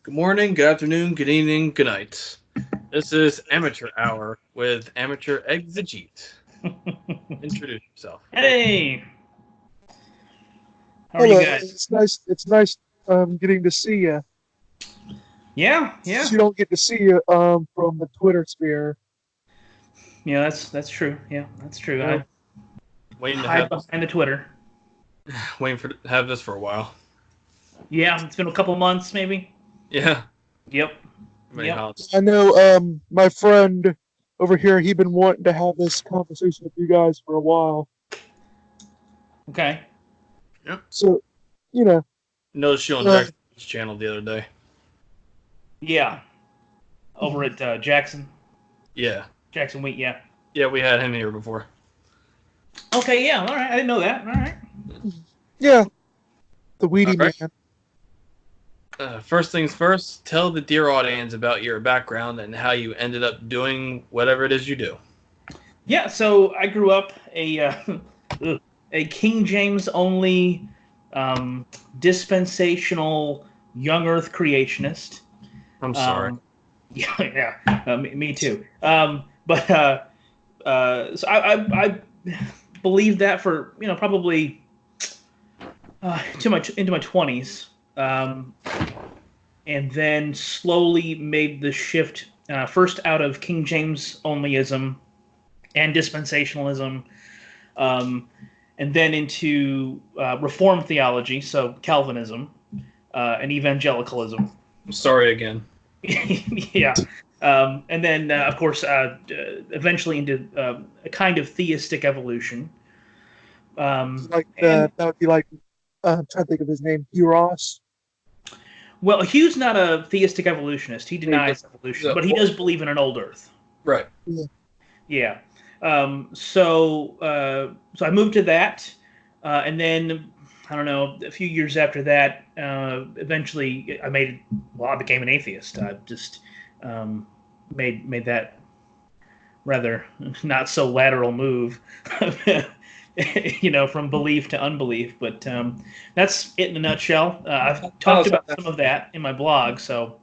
Good morning, good afternoon, good evening, good night. This is Amateur Hour with Amateur Exegete. Introduce yourself. Hey, how are you Hello, guys? it's nice. It's nice getting to see you. Yeah, yeah, You don't get to see you from the Twitter sphere. yeah. That's true. Yeah, that's true. Uh, I Waiting to hide have this, behind the Twitter. waiting for have this for a while. Yeah, it's been a couple months, maybe. Yeah, Yep, many yep. holidays. I know my friend over here. He'd been wanting to have this conversation with you guys for a while. Okay. Yep. So you know, Noticed you on uh, Jackson's channel the other day. Yeah, over at Yeah, Jackson Wheat. Yeah. yeah, we had him here before. Okay. Yeah. All right. I didn't know that. All right. yeah, the All weedy right. man. First things first, tell the dear audience about your background and how you ended up doing whatever it is you do. Yeah. So I grew up a King James only um, dispensational young Earth creationist. I'm sorry. Um, yeah, me too. But so I believed that for probably too much into my 20s, and then slowly made the shift first out of King James onlyism and dispensationalism, um, and then into Reformed theology, so Calvinism and evangelicalism. I'm sorry again. Yeah. And then, of course, eventually into a kind of theistic evolution. Like And that would be like I'm trying to think of his name. Ross. well, Hugh's not a theistic evolutionist. He denies evolution, but he does Well, believe in an old Earth. right. Yeah. Yeah. So I moved to that, and then I don't know. A few years after that, eventually I became an atheist. I just um, made that rather not so lateral move, from belief to unbelief. But that's it in a nutshell. I've Tell talked us how about some of that in my blog, so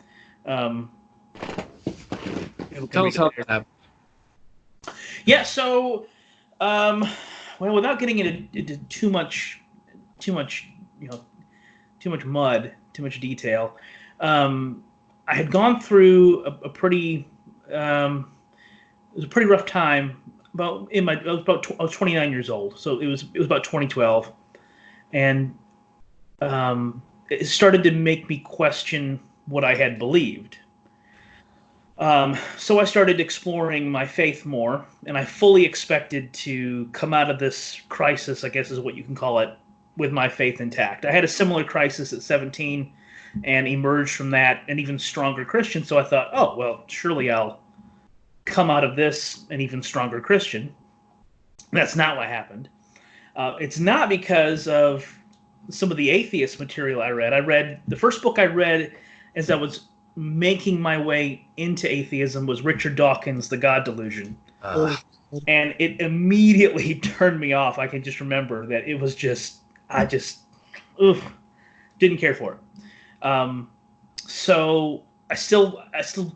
um, people can tell read us it how there. that happened. Yeah. So, um, well, without getting into too much, too much mud, too much detail, I had gone through a pretty it was a pretty rough time. I was 29 years old, so it was about 2012, and it started to make me question what I had believed. So I started exploring my faith more, and I fully expected to come out of this crisis, I guess is what you can call it, with my faith intact. I had a similar crisis at 17 and emerged from that an even stronger Christian. So I thought, oh, well, surely I'll come out of this an even stronger Christian. That's not what happened. It's not because of some of the atheist material I read. The first book I read as I was making my way into atheism was Richard Dawkins' The God Delusion. Uh, And it immediately turned me off. I can just remember that it was I just, oof, didn't care for it. So I still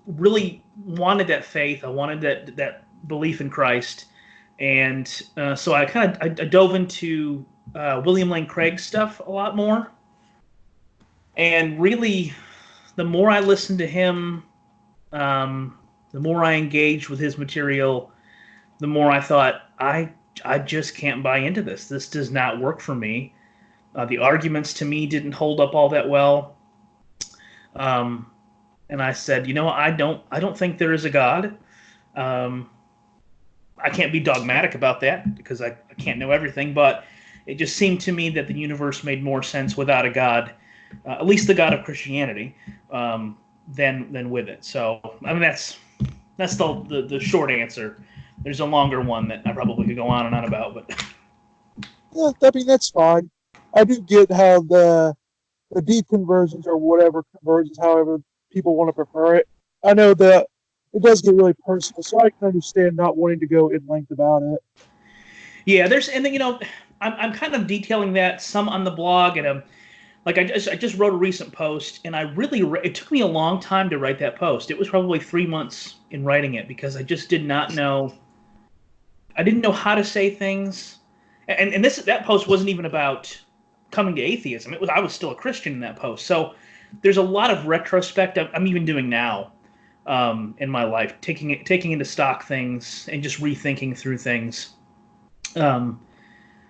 really wanted that faith. I wanted that belief in Christ, and so I dove into William Lane Craig's stuff a lot more, and really, the more I listened to him, the more I engaged with his material, the more I thought I just can't buy into this. This does not work for me. The arguments to me didn't hold up all that well. Um, and I said, I don't think there is a God. Um, I can't be dogmatic about that because I can't know everything, but it just seemed to me that the universe made more sense without a God, at least the God of Christianity, than with it. So I mean that's the short answer. There's a longer one that I probably could go on and on about, but Yeah, I mean that's fine. I do get how the deep conversions or whatever conversions, however people want to prefer it. I know that it does get really personal, so I can understand not wanting to go in length about it. yeah, there's and then I'm kind of detailing that some on the blog, and like I just wrote a recent post, and it took me a long time to write that post. It was probably 3 months in writing it because I just did not know. I didn't know how to say things, and that post wasn't even about coming to atheism. I was still a Christian in that post. So there's a lot of retrospect I'm even doing now in my life, taking into stock things and just rethinking through things.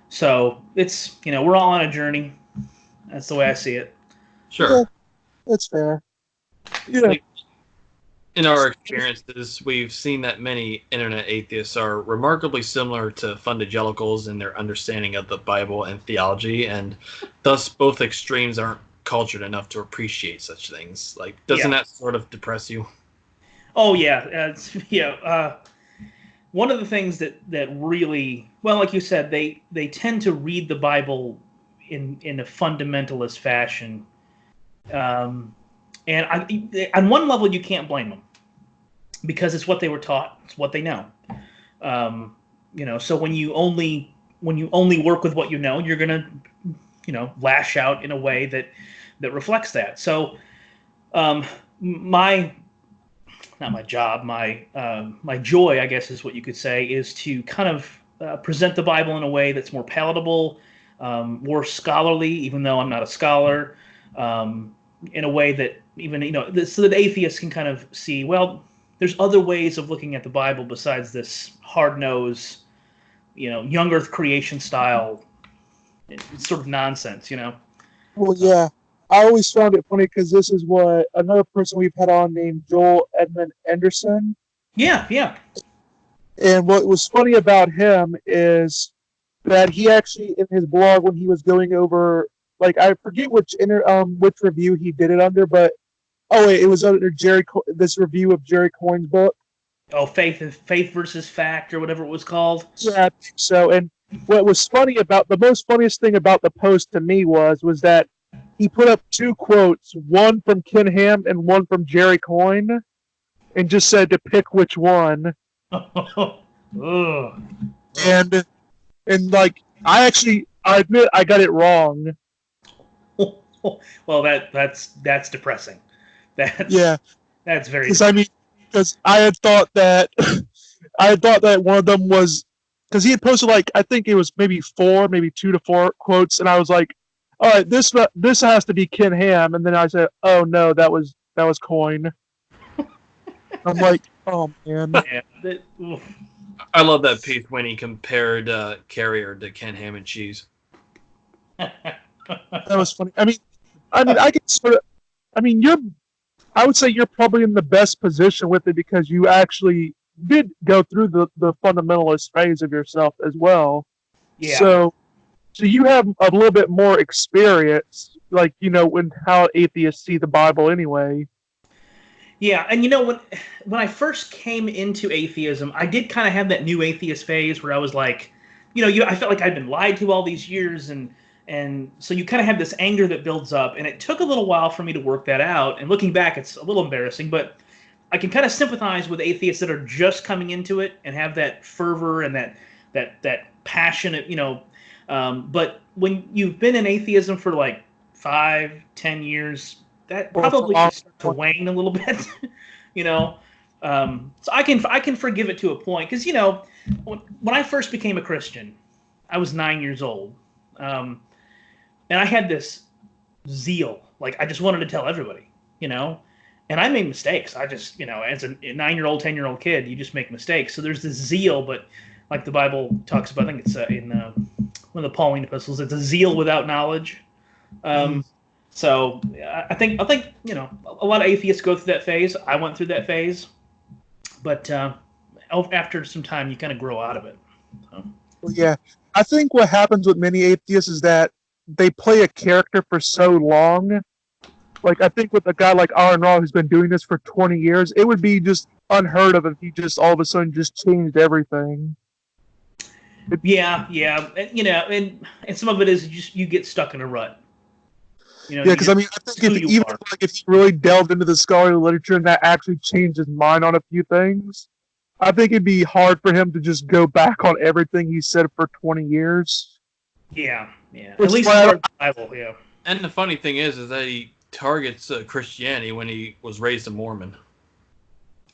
So it's we're all on a journey. That's the way I see it. Sure. Yeah, that's fair. Yeah. In our experiences, we've seen that many internet atheists are remarkably similar to fundamentals in their understanding of the Bible and theology, and thus both extremes aren't cultured enough to appreciate such things. Like, doesn't that sort of depress you? Oh yeah, one of the things that really, well, like you said, they tend to read the Bible in a fundamentalist fashion. And on one level, you can't blame them because it's what they were taught, it's what they know. So when you only work with what you know, you're gonna, lash out in a way that reflects that. So, my job, my joy, I guess, is what you could say, is to kind of present the Bible in a way that's more palatable, more scholarly, even though I'm not a scholar. In a way that even so that atheists can kind of see, well, there's other ways of looking at the Bible besides this hard-nosed, young Earth creation style. It's sort of nonsense, Well, yeah. I always found it funny because this is what another person we've had on named Joel Edmund Anderson. Yeah. And what was funny about him is that he actually, in his blog, when he was going over, like, I forget which review he did it under, but it was under this review of Jerry Coyne's book. Oh, faith versus fact, or whatever it was called. Yeah, I think so. And what was the most funniest thing about the post to me was that he put up 2 quotes, one from Ken Ham and one from Jerry Coyne, and just said to pick which one. And like, I admit I got it wrong. Well, that's depressing. That's very. Because I had thought that one of them was, because he had posted, like, I think it was maybe 2 to 4 quotes, and I was like, all right, this has to be Ken Ham, and then I said, oh no, that was Coyne. I'm like, oh man. Yeah, I love that piece when he compared Carrier to Ken Ham and cheese. That was funny. I mean, I can sort of. I mean, I would say you're probably in the best position with it because you actually did go through the fundamentalist phase of yourself as well. Yeah. So you have a little bit more experience, like, in how atheists see the Bible anyway. Yeah, and when I first came into atheism, I did kind of have that new atheist phase where I was like, I felt like I'd been lied to all these years, and so you kind of have this anger that builds up, and it took a little while for me to work that out. And looking back, it's a little embarrassing, but I can kind of sympathize with atheists that are just coming into it and have that fervor and that passionate, but when you've been in atheism for like 5-10 years, that probably should start to wane a little bit, So I can forgive it to a point because when I first became a Christian, I was 9 years old, and I had this zeal, like I just wanted to tell everybody, and I made mistakes. I just, as a 9-year-old, 10-year-old kid, you just make mistakes. So there's this zeal, but like the Bible talks about, I think it's in one of the Pauline epistles, it's a zeal without knowledge. So I think a lot of atheists go through that phase. I went through that phase, but after some time, you kind of grow out of it. So. Well, yeah, I think what happens with many atheists is that they play a character for so long. Like, I think with a guy like Aaron Ra, who's been doing this for 20 years, it would be just unheard of if he just all of a sudden just changed everything. Yeah, and some of it is just you get stuck in a rut. Because I think if he really delved into the scholarly literature and that actually changed his mind on a few things, I think it'd be hard for him to just go back on everything he said for 20 years. Yeah. At least for the Bible, yeah. And the funny thing is that he targets Christianity when he was raised a Mormon.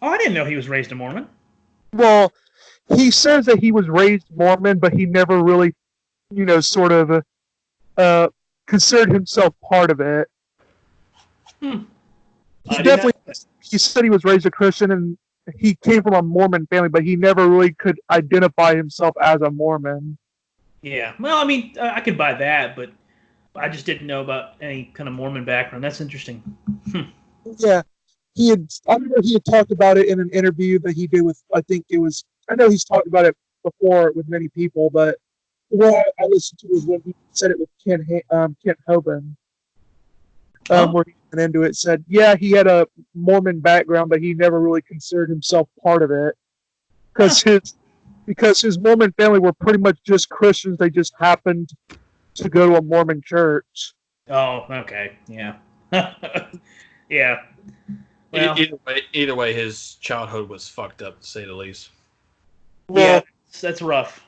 Oh, I didn't know he was raised a Mormon. Well, he says that he was raised Mormon, but he never really, sort of uh, considered himself part of it. Hmm. He I did not. definitely he said he was raised a Christian and he came from a Mormon family, but he never really could identify himself as a Mormon. Yeah. Well, I mean, I could buy that, but I just didn't know about any kind of Mormon background. That's interesting. Yeah, I remember he had talked about it in an interview that he did with, I know he's talked about it before with many people, but the one I listened to was when he said it with Kent Hovind, Oh, where he went into it, said, yeah, he had a Mormon background, but he never really considered himself part of it huh. because his Mormon family were pretty much just Christians. They just happened to go to a Mormon church. Oh, okay. Yeah. Yeah. Well, Either way, his childhood was fucked up to say the least. yeah, Well, that's rough.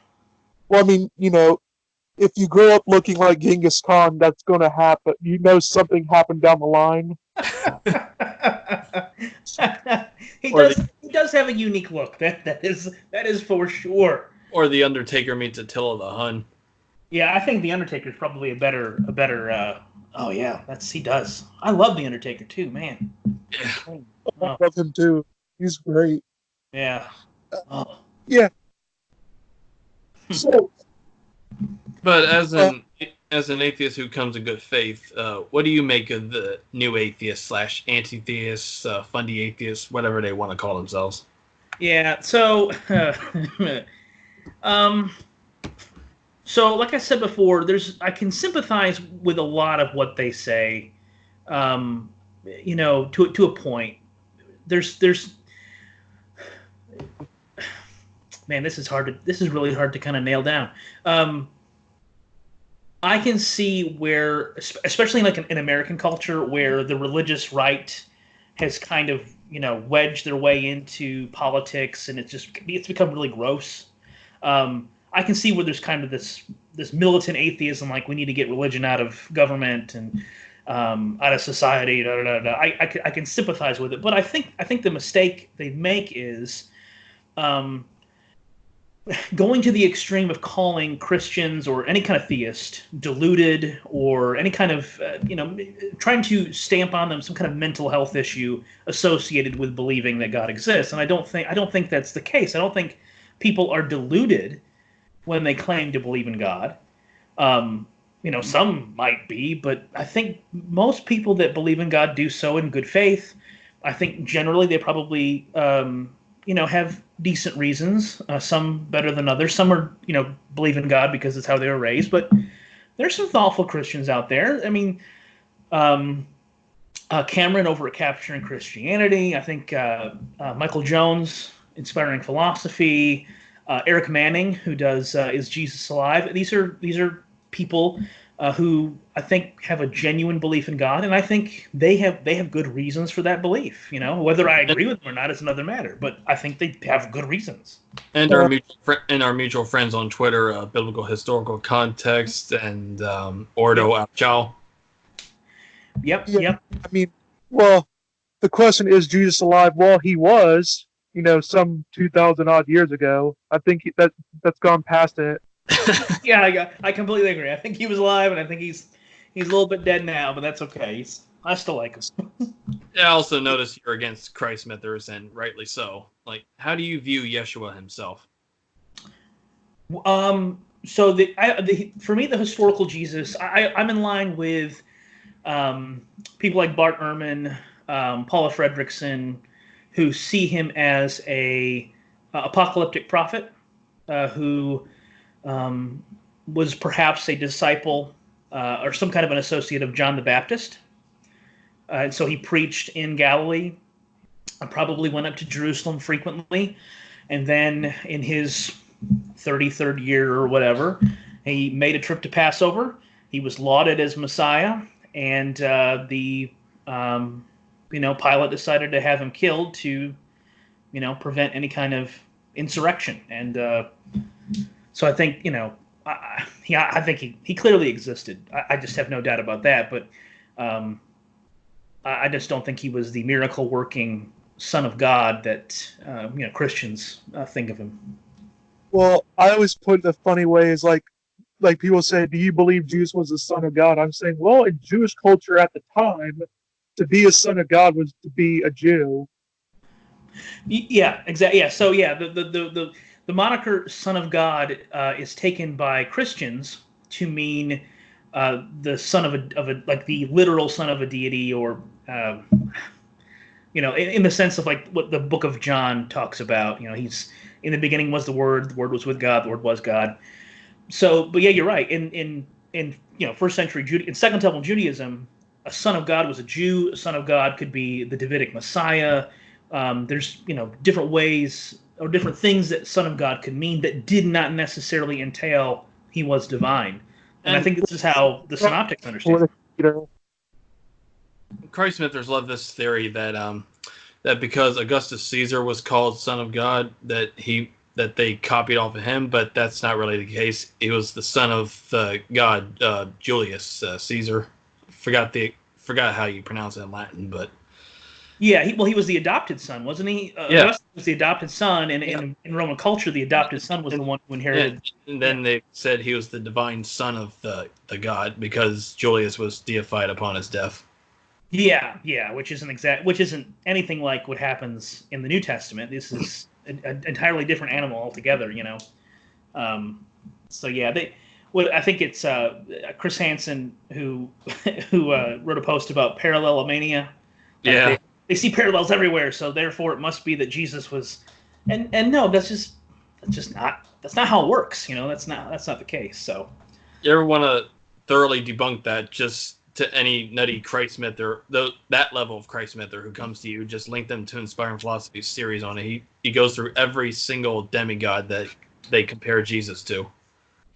I mean, if you grow up looking like Genghis Khan, that's going to happen. Something happened down the line. he Or the does have a unique look. That is for sure. the Undertaker meets Attila the Hun. Yeah, I think the Undertaker is probably a better. Oh yeah, he does. I love the Undertaker too, man. I Oh love him too. He's great. yeah. Oh. Yeah. So, But uh, as an atheist who comes in good faith, what do you make of the new atheists slash anti-theists, fundy atheists, whatever they want to call themselves? Yeah. So, um, so like I said before, I can sympathize with a lot of what they say. Um, to a point. There's man, this is really hard to kind of nail down. Um, I can see where, especially in like in American culture, where the religious right has kind of wedged their way into politics, and it's become really gross. I can see where there's kind of this militant atheism, like we need to get religion out of government and out of society. Da, da, da, da. I can sympathize with it, but I think the mistake they make is um, going to the extreme of calling Christians or any kind of theist deluded or any kind of trying to stamp on them some kind of mental health issue associated with believing that God exists. And I don't think that's the case. I don't think people are deluded when they claim to believe in God. Some might be, but I think most people that believe in God do so in good faith. I think generally they probably have decent reasons. Some better than others. Some are believe in God because it's how they were raised. But there's some thoughtful Christians out there. I mean, um, Cameron over at Capturing Christianity. I think Michael Jones, Inspiring Philosophy. Eric Manning, who does Is Jesus Alive? These are people who I think have a genuine belief in God, and I think they have good reasons for that belief. Whether I agree with them or not is another matter, but I think they have good reasons. And uh, our mutual friends on Twitter, Biblical Historical Context and Ordo Yep, Abchal. yep, yeah, yep. I mean, well, the question is Jesus alive? Well, he was, some 2,000 odd years ago. I think that's gone past it. Yeah, I completely agree. I think he was alive, and I think he's a little bit dead now, but that's okay. I still like him. I also notice you're against Christ mythers, and rightly so. Like, how do you view Yeshua himself? So for me, the historical Jesus, I'm in line with people like Bart Ehrman, Paula Fredrickson, who see him as a apocalyptic prophet who was perhaps a disciple or some kind of an associate of John the Baptist. And so he preached in Galilee, probably went up to Jerusalem frequently, and then in his 33rd year or whatever, he made a trip to Passover. He was lauded as Messiah, and the Pilate decided to have him killed to prevent any kind of insurrection. And so I think I think he clearly existed. I just have no doubt about that. But I just don't think he was the miracle working Son of God that Christians think of him. Well, I always put it the funny way is like people say, do you believe Jesus was the Son of God? I'm saying, well, in Jewish culture at the time, to be a son of God was to be a Jew. Yeah, exactly. Yeah, so yeah, the moniker "Son of God" is taken by Christians to mean the son of a like the literal son of a deity, or in the sense of like what the Book of John talks about. He's in the beginning was the Word was with God, the Word was God. So, but yeah, you're right. In first century in Second Temple Judaism, a son of God was a Jew. A son of God could be the Davidic Messiah. There's different ways or different things that son of God could mean that did not necessarily entail he was divine. And I think this is how the Synoptics understand it. Christ-Smithers love this theory that because Augustus Caesar was called Son of God, that they copied off of him, but that's not really the case. He was the son of the god Julius Caesar. Forgot how you pronounce it in Latin, but yeah, he was the adopted son, wasn't he? Yeah. Augustus was the adopted son, and in Roman culture, the adopted son was the one who inherited. Yeah. And then they said he was the divine son of the god because Julius was deified upon his death. Yeah, which isn't anything like what happens in the New Testament. This is an entirely different animal altogether, So yeah, I think it's Chris Hansen who wrote a post about parallelomania. Yeah, they see parallels everywhere, so therefore it must be that Jesus was, and no, that's not how it works. That's not the case. So you ever want to thoroughly debunk that? Just to any nutty Christ-Smither, that level of Christ-Smither who comes to you, just link them to Inspiring Philosophy series on it. He goes through every single demigod that they compare Jesus to.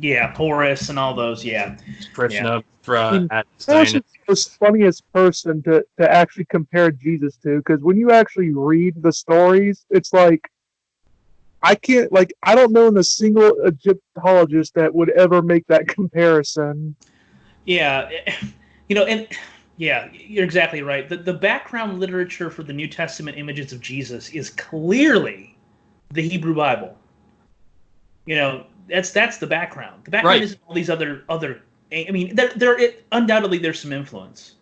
Yeah, Horus and all those. Yeah, Krishna, Horus is the funniest person to actually compare Jesus to, because when you actually read the stories, it's like I don't know a single Egyptologist that would ever make that comparison. Yeah. And yeah, you're exactly right. The background literature for the New Testament images of Jesus is clearly the Hebrew Bible. That's the background. The background isn't all these other. I mean, undoubtedly there's some influence,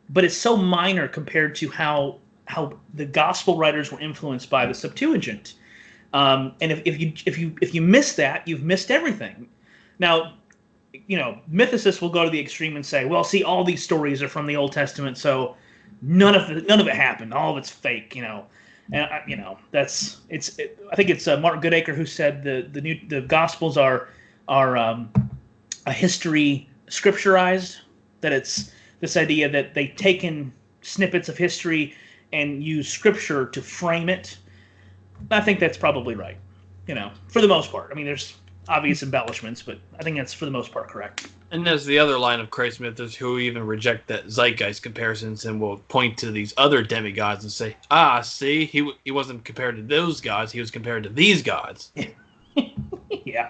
but it's so minor compared to how the gospel writers were influenced by the Septuagint. And if you miss that, you've missed everything. Now, mythicists will go to the extreme and say, well, see, all these stories are from the Old Testament, so none of it happened. All of it's fake, And I think it's Mark Goodacre who said the Gospels are a history scripturized. That it's this idea that they've taken snippets of history and used scripture to frame it. I think that's probably right. For the most part. I mean, there's obvious embellishments, but I think that's for the most part correct. And there's the other line of Christ-Smithers who even reject that zeitgeist comparisons and will point to these other demigods and say, see, he wasn't compared to those gods, he was compared to these gods. Yeah,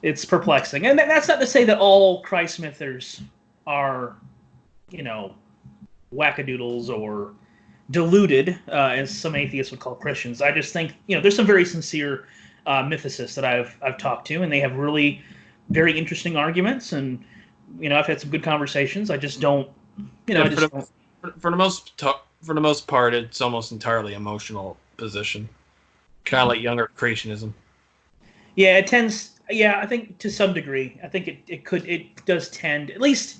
it's perplexing. And that's not to say that all Christ-Smithers are, wackadoodles or deluded, as some atheists would call Christians. I just think, there's some very sincere mythicists that I've talked to, and they have really very interesting arguments, and I've had some good conversations. I just don't, for the most part, it's almost entirely emotional position, kind of like younger creationism. Yeah, it tends. Yeah, I think to some degree, I think it does tend, at least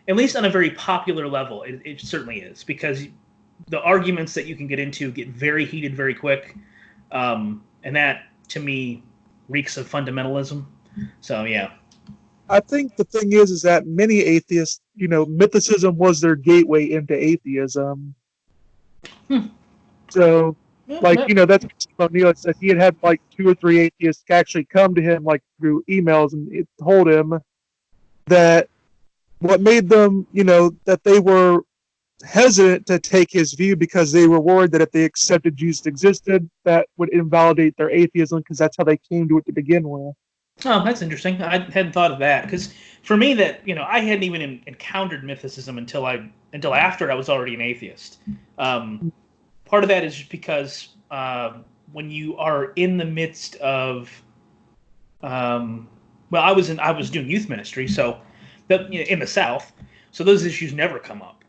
on a very popular level, it certainly is, because the arguments that you can get into get very heated very quick, and that to me reeks of fundamentalism. So yeah, I think the thing is that many atheists, mythicism was their gateway into atheism. So, that's what Neil said. He had like 2 or 3 atheists actually come to him through emails, and it told him that what made them, that they were hesitant to take his view because they were worried that if they accepted Jesus existed, that would invalidate their atheism, because that's how they came to it to begin with. Oh, that's interesting. I hadn't thought of that because for me, that I hadn't even encountered mythicism until after I was already an atheist. Um, Part of that is just because when you are in the midst of, well, I was doing youth ministry, so in the South, so those issues never come up.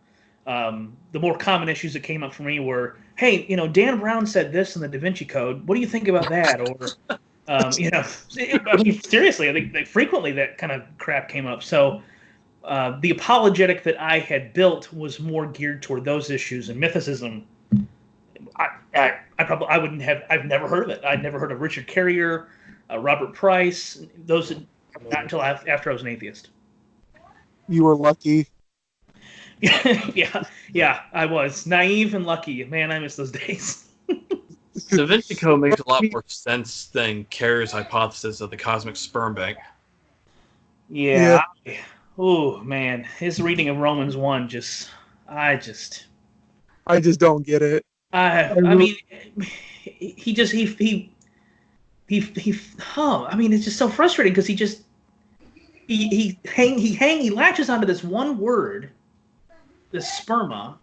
The more common issues that came up for me were, hey, Dan Brown said this in the Da Vinci Code. What do you think about that? Or I mean, seriously, I think that frequently that kind of crap came up. So the apologetic that I had built was more geared toward those issues, and mythicism. I probably I wouldn't have. I've never heard of it. I'd never heard of Richard Carrier, Robert Price. Those not until after I was an atheist. You were lucky. Yeah, I was naive and lucky. Man, I miss those days. Da Vinci Code makes a lot more sense than Carrier's hypothesis of the cosmic sperm bank. Yeah. Oh man, his reading of Romans 1 I just don't get it. I mean, I mean, it's just so frustrating because he latches onto this one word, the sperma,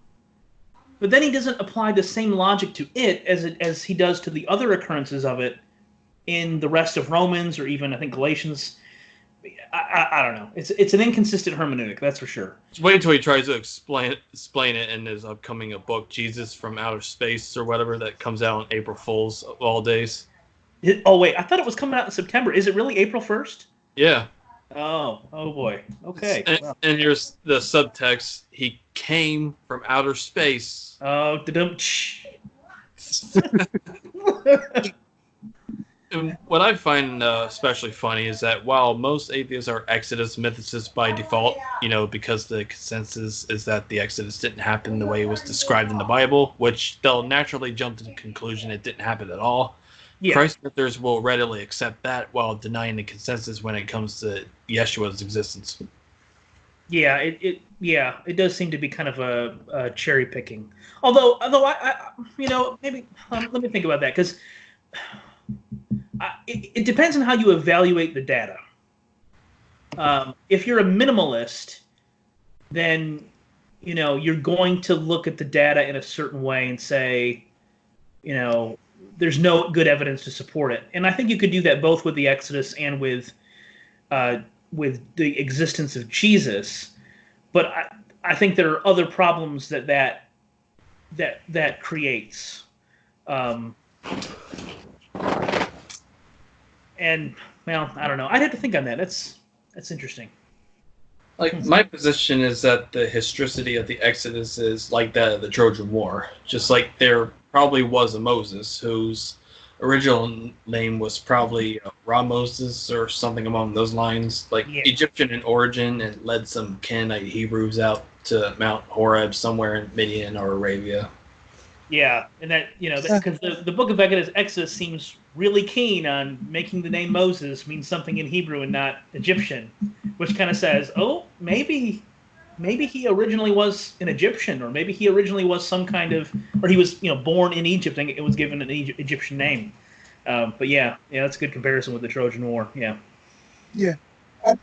but then he doesn't apply the same logic to it as he does to the other occurrences of it in the rest of Romans or even I think Galatians. I don't know. It's an inconsistent hermeneutic, that's for sure. Just wait until he tries to explain it in his upcoming book, Jesus from Outer Space or whatever, that comes out on April Fool's of all days. Oh wait, I thought it was coming out in September. Is it really April 1st? Yeah. Oh boy. Okay. And here's the subtext: he came from outer space. Oh, And what I find especially funny is that while most atheists are Exodus mythicists by default, because the consensus is that the Exodus didn't happen the way it was described in the Bible, which they'll naturally jump to the conclusion it didn't happen at all. Yeah. Christ mythers will readily accept that while denying the consensus when it comes to Yeshua's existence. Yeah, it does seem to be kind of a cherry picking. Although I maybe let me think about that because. It depends on how you evaluate the data. If you're a minimalist, then you're going to look at the data in a certain way and say, there's no good evidence to support it. And I think you could do that both with the Exodus and with the existence of Jesus. But I think there are other problems that creates. And well, I don't know. I'd have to think on that. That's interesting. Like my position is that the historicity of the Exodus is like that of the Trojan War. Just like there probably was a Moses whose original name was probably Ra-Moses or something along those lines, like Egyptian in origin, and led some Canaanite Hebrews out to Mount Horeb somewhere in Midian or Arabia. Yeah, and that because the book of Exodus seems really keen on making the name Moses mean something in Hebrew and not Egyptian, which kind of says, oh, maybe he originally was an Egyptian, or maybe he originally was some kind of, or he was born in Egypt and it was given an Egyptian name. But yeah, that's a good comparison with the Trojan War. Yeah. Yeah. What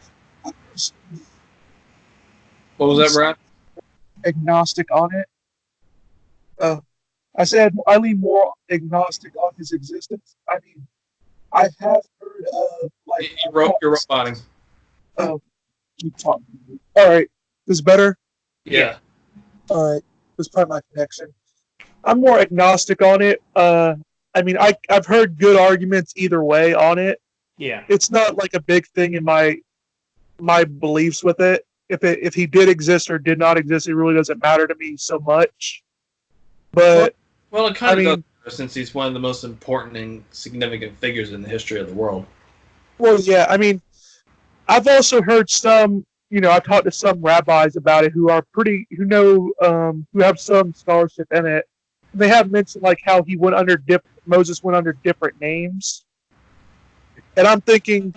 was that, Brad? Agnostic on it. I said I lean more agnostic on his existence. I mean, I have heard of like you're roboting. Oh, keep talking. All right, this better? Yeah. All right, this is probably my connection. I'm more agnostic on it. I mean, I've heard good arguments either way on it. Yeah. It's not like a big thing in my beliefs with it. If he did exist or did not exist, it really doesn't matter to me so much. But well, it kind of does, since he's one of the most important and significant figures in the history of the world. Well, yeah, I mean, I've also heard some, I've talked to some rabbis about it who have some scholarship in it. They have mentioned like how Moses went under different names, and I'm thinking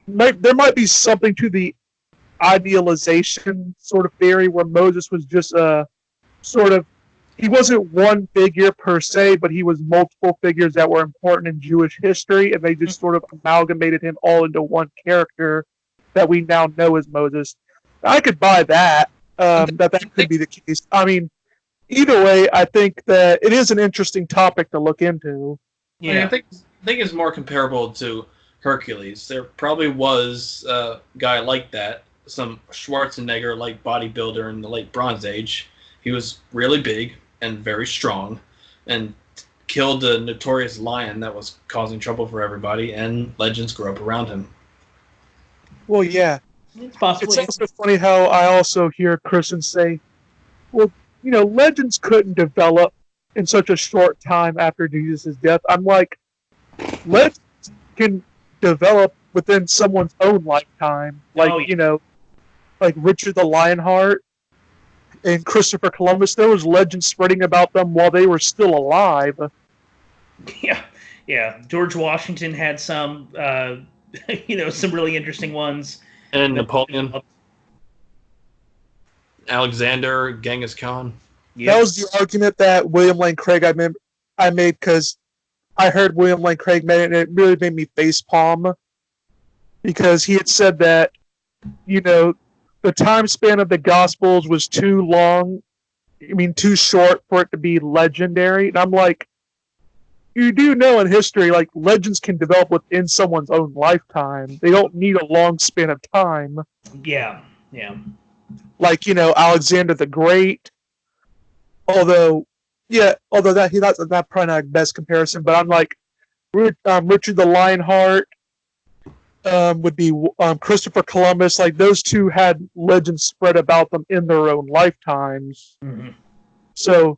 there might be something to the idealization sort of theory where Moses was just a sort of he wasn't one figure per se, but he was multiple figures that were important in Jewish history, and they just sort of amalgamated him all into one character that we now know as Moses. I could buy that. That could be the case. I mean, either way, I think that it is an interesting topic to look into. Yeah, I mean, I think it's more comparable to Hercules. There probably was a guy like that, some Schwarzenegger-like bodybuilder in the late Bronze Age. He was really big and very strong, and killed a notorious lion that was causing trouble for everybody, and legends grew up around him. Well, yeah. It's possible. It's also funny how I also hear Christians say, well, legends couldn't develop in such a short time after Jesus' death. I'm like, legends can develop within someone's own lifetime. Like, like Richard the Lionheart and Christopher Columbus. There was legends spreading about them while they were still alive. Yeah. George Washington had some, some really interesting ones. And Napoleon. Alexander, Genghis Khan. Yep. That was the argument that William Lane Craig I made because I heard William Lane Craig made it, and it really made me facepalm because he had said that, the time span of the Gospels was too long, too short for it to be legendary. And I'm like, you do know in history, like, legends can develop within someone's own lifetime. They don't need a long span of time. Yeah. Like, Alexander the Great. Although that's probably not the best comparison, but I'm like, Richard the Lionheart would be Christopher Columbus. Like, those two had legends spread about them in their own lifetimes. Mm-hmm. So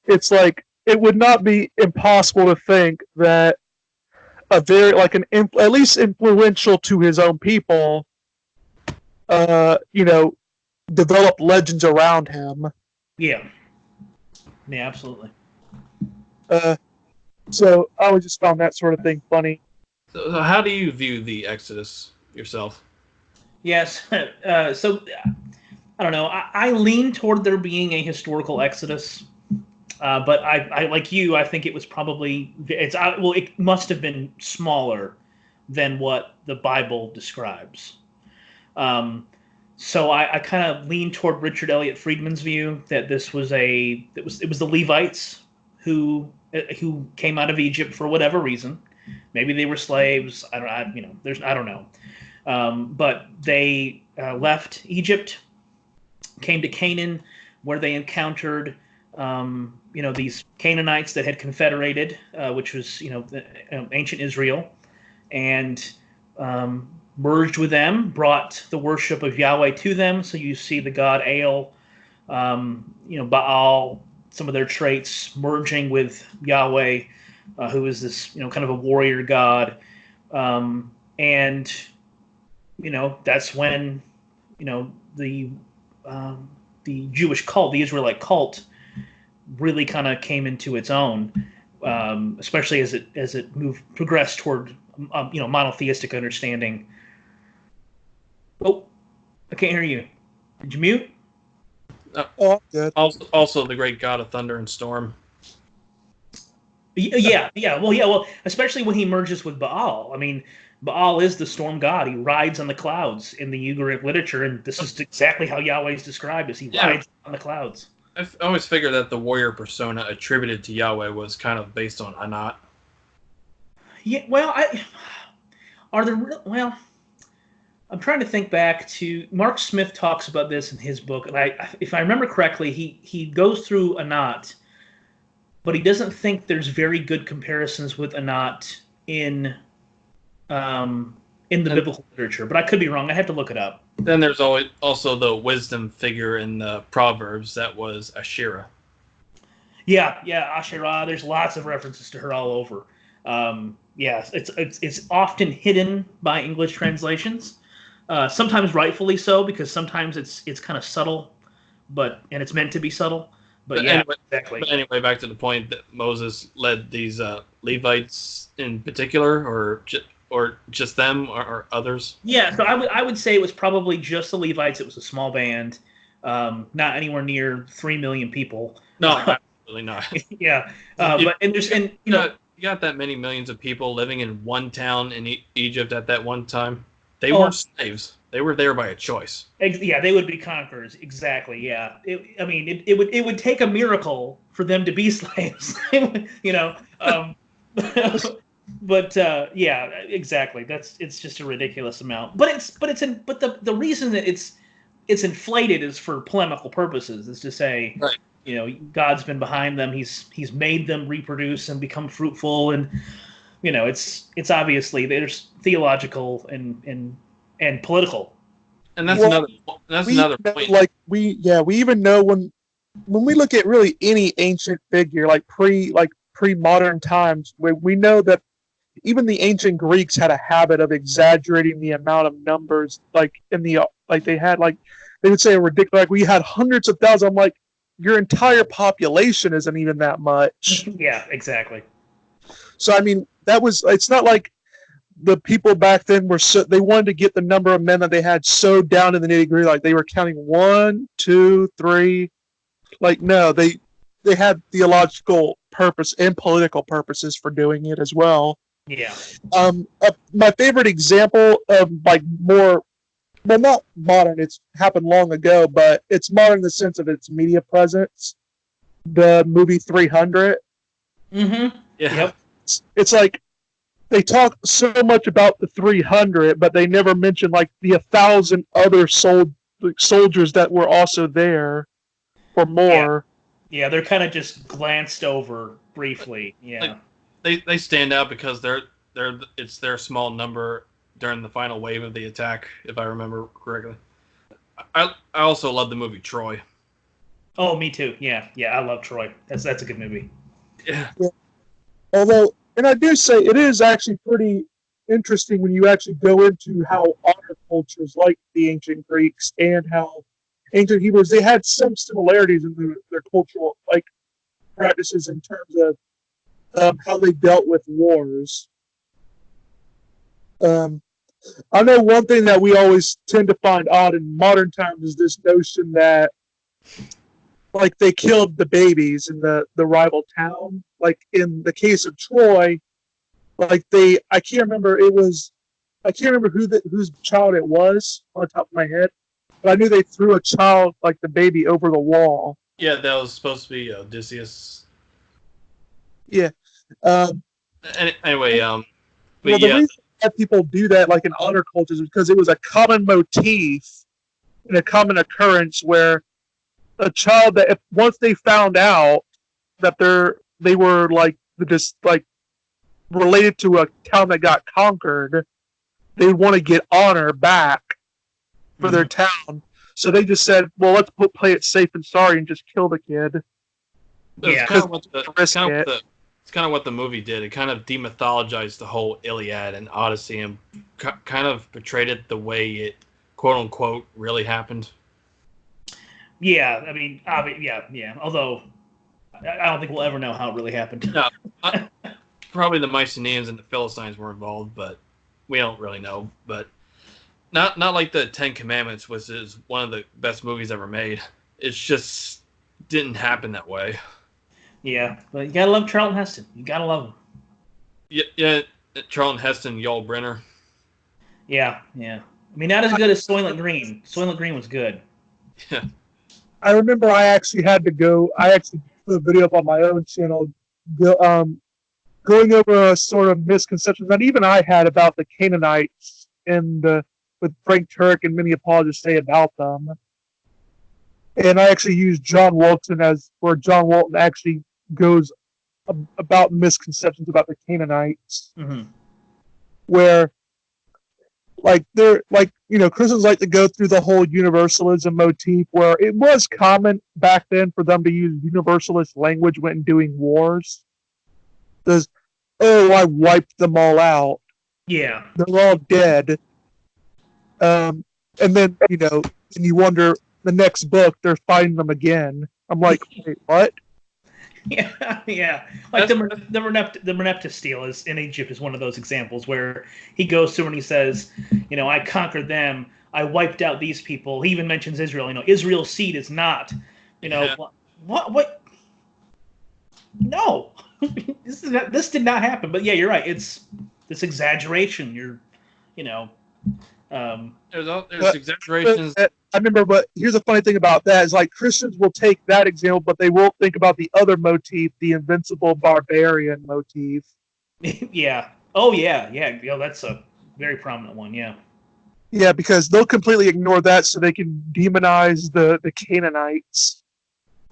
it's like, it would not be impossible to think that a very, like, at least influential to his own people, developed legends around him. Yeah, absolutely. So I always just found that sort of thing funny. So how do you view the Exodus yourself? Yes. So I don't know. I lean toward there being a historical Exodus, but I like you. I think it was probably it must have been smaller than what the Bible describes. So I kind of lean toward Richard Elliott Friedman's view that this was it was the Levites who came out of Egypt for whatever reason. Maybe they were slaves. I don't know. But they left Egypt, came to Canaan, where they encountered these Canaanites that had confederated, which was ancient Israel, and merged with them, brought the worship of Yahweh to them. So you see the god El, Baal, some of their traits merging with Yahweh, who is this kind of a warrior god, and that's when the Jewish cult, the Israelite cult, really kind of came into its own, especially as it progressed toward monotheistic understanding. Oh, I can't hear you. Did you mute? Oh, good. Also, the great god of thunder and storm. Yeah. Well, especially when he merges with Baal. I mean, Baal is the storm god. He rides on the clouds in the Ugaritic literature, and this is exactly how Yahweh is described, as he rides on the clouds. I always figured that the warrior persona attributed to Yahweh was kind of based on Anat. Yeah, well, I'm trying to think back to Mark Smith talks about this in his book, and if I remember correctly, he goes through Anat, but he doesn't think there's very good comparisons with Anat in the biblical literature. But I could be wrong. I have to look it up. Then there's also the wisdom figure in the Proverbs that was Asherah. Yeah, Asherah. There's lots of references to her all over. It's often hidden by English translations. Sometimes rightfully so, because sometimes it's kind of subtle, and it's meant to be subtle. But yeah, anyway, exactly. But anyway, back to the point that Moses led these Levites in particular, or just them, or others. Yeah, so I would say it was probably just the Levites. It was a small band, not anywhere near 3 million people. No, Absolutely not. Yeah, You, but and there's and you know you got that many millions of people living in one town in Egypt at that one time. They oh weren't slaves. They were there by a choice. yeah, they would be conquerors. Exactly. Yeah. I mean, it would take a miracle for them to be slaves. you know. But yeah, exactly. It's just a ridiculous amount. But the reason that it's inflated is for polemical purposes. Is to say, Right. God's been behind them. He's made them reproduce and become fruitful, and it's obviously there's theological and political. And that's Well, another point. we even know when we look at really any ancient figure like pre modern times, we know that even the ancient Greeks had a habit of exaggerating the amount of numbers, like they had they would say a ridiculous, like we had hundreds of thousands. I'm like, your entire population isn't even that much. Yeah, exactly. So I mean, it's not like the people back then they wanted to get the number of men that they had so down to the nitty gritty, like they were counting 1, 2, 3. Like no, they had theological purpose and political purposes for doing it as well. Yeah. My favorite example of more, well, not modern. It's happened long ago, but it's modern in the sense of its media presence. The movie 300. Mm-hmm. Yeah. Yep. It's like they talk so much about the 300, but they never mention like the 1,000 other soldiers that were also there for more. Yeah, they're kind of just glanced over briefly. Yeah. They stand out because it's their small number during the final wave of the attack, if I remember correctly. I also love the movie Troy. Oh, me too. Yeah, I love Troy. That's a good movie. Yeah. Although, and I do say it is actually pretty interesting when you actually go into how honor cultures like the ancient Greeks and how ancient Hebrews, they had some similarities in their cultural practices in terms of how they dealt with wars. I know one thing that we always tend to find odd in modern times is this notion that they killed the babies in the rival town. Like in the case of Troy, I can't remember whose child it was on the top of my head, but I knew they threw a child, like the baby, over the wall. Yeah, that was supposed to be Odysseus. Yeah. Anyway, the reason that people do that, like in honor cultures, is because it was a common motif and a common occurrence where a child that once they found out that they were related to a town that got conquered, they want to get honor back for their town. So they just said, well, let's play it safe and sorry and just kill the kid. It's kind of what the movie did. It kind of demythologized the whole Iliad and Odyssey and kind of portrayed it the way it, quote unquote, really happened. Yeah, I mean, yeah. Although I don't think we'll ever know how it really happened. No, probably the Mycenaeans and the Philistines were involved, but we don't really know. But not like the Ten Commandments, which is one of the best movies ever made. It's just didn't happen that way. Yeah, but you gotta love Charlton Heston. You gotta love him. Yeah, Charlton Heston, Yul Brynner. Yeah. I mean, not as good as Soylent Green. Soylent Green was good. Yeah. I remember I actually put a video up on my own channel going over a sort of misconceptions that even I had about the Canaanites with Frank Turek and many apologists say about them. And I actually used John Walton where John Walton actually goes about misconceptions about the Canaanites, where Christians like to go through the whole universalism motif, where it was common back then for them to use universalist language when doing wars. I wiped them all out. Yeah, they're all dead. And then you wonder the next book they're fighting them again. I'm like, wait, what? Yeah. Like the Merneptah stele in Egypt is one of those examples where he goes through and he says, I conquered them, I wiped out these people. He even mentions Israel. Israel's seed is not, what? No, this did not happen. But yeah, you're right. It's this exaggeration. You know, um, There's But, exaggerations. I remember, but here's the funny thing about that is like Christians will take that example, but they won't think about the other motif, the invincible barbarian motif. yeah. Oh yeah, yeah. That's a very prominent one. Yeah. Yeah, because they'll completely ignore that so they can demonize the Canaanites.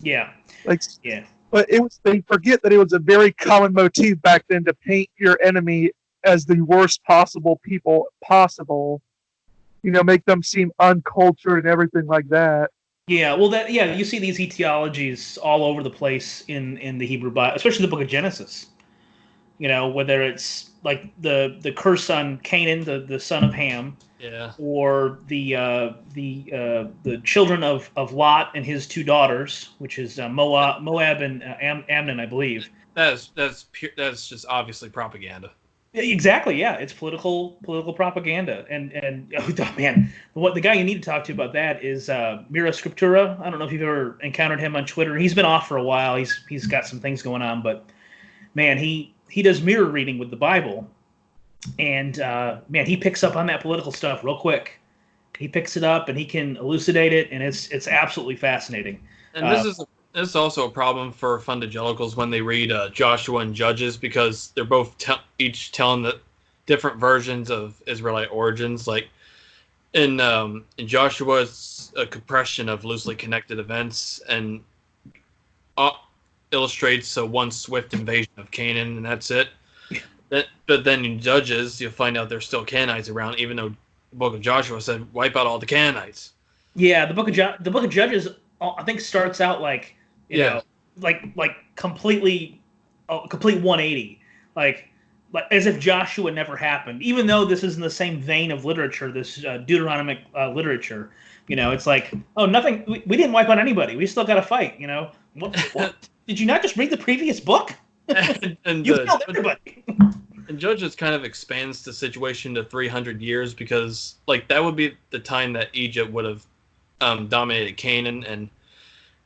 Yeah. Like, Yeah. but they forget that it was a very common motif back then to paint your enemy as the worst possible people possible. Make them seem uncultured and everything like that. Yeah, well, you see these etiologies all over the place in the Hebrew Bible, especially the Book of Genesis. Whether it's like the curse on Canaan, the son of Ham, Yeah, or the children of Lot and his two daughters, which is Moab and Ammon, I believe. that's just obviously propaganda. Exactly, yeah, it's political propaganda, and oh man, the guy you need to talk to about that is Mira Scriptura. I don't know if you've ever encountered him on Twitter. He's been off for a while. He's got some things going on, but man, he does mirror reading with the Bible, and man, he picks up on that political stuff real quick. He picks it up and he can elucidate it, and it's absolutely fascinating. And this is also a problem for fundagelicals when they read Joshua and Judges, because they're both each telling the different versions of Israelite origins. Like in Joshua, it's a compression of loosely connected events and illustrates one swift invasion of Canaan, and that's it. But then in Judges, you'll find out there's still Canaanites around, even though the book of Joshua said wipe out all the Canaanites. Yeah, the book of Judges, I think, starts out like like completely complete 180, like as if Joshua never happened. Even though this is in the same vein of literature, this Deuteronomic literature, it's like, oh, nothing. We didn't wipe out anybody. We still got to fight. What? Did you not just read the previous book? and you killed everybody. And Judges kind of expands the situation to 300 years, because that would be the time that Egypt would have dominated Canaan, and